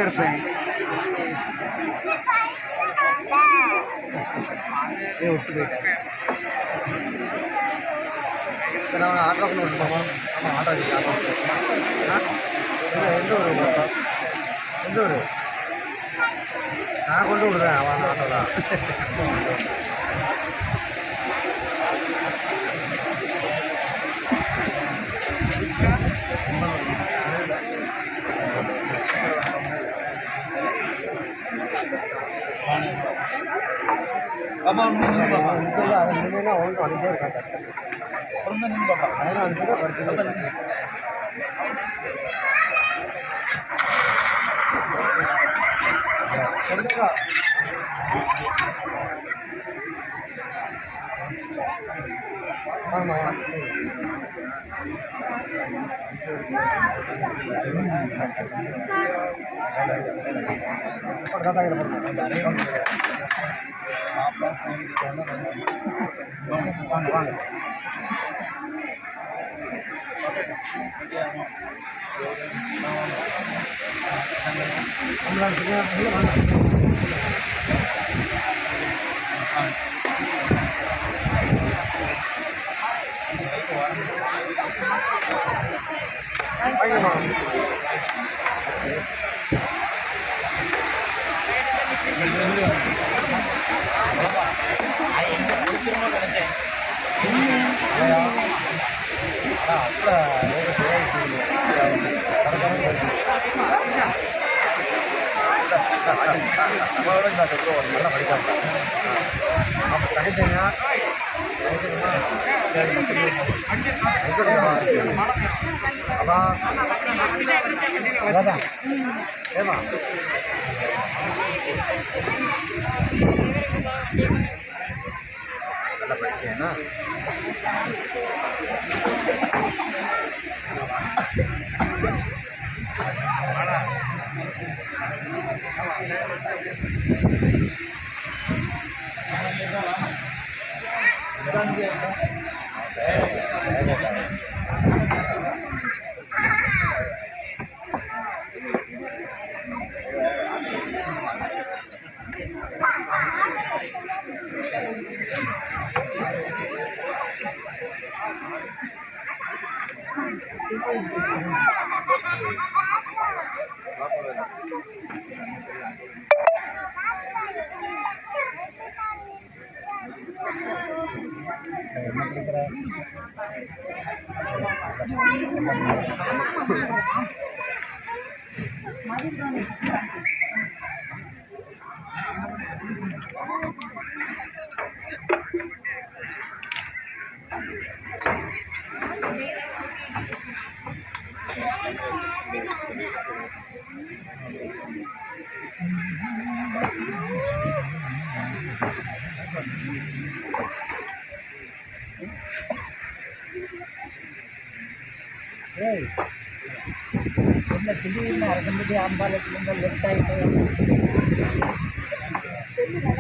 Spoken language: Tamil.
இருப்பேன். விட்டு போயிட்டேன். நான் ஆட்டோ கொண்டு விட்டுப்போமா? ஆமாம், ஆட்டோ இருக்கு. ஆட்டோ எந்த ஊர்? எந்த ஊர்? நான் கொண்டு விடுறேன். அவன் ஆட்டோ தான். பாப்பா ஒன்று பாப்பா இதெல்லாம் அதை இல்லைன்னா ஒன்று வந்துட்டே இருக்காங்க. அப்புறம் தான் நின்று பாப்பா அதெல்லாம் அதுக்கு தான் படிச்சு ஆமாம். வாங்க வாங்க. நல்லா படிக்காங்க. தகைத்தீங்க அதான் ஏமா நல்லா படிச்சேன்னா திடீர்னு அரசம்பதி அம்பாலத்திலிருந்து லெஃப்ட் ஆகிட்டு வெளில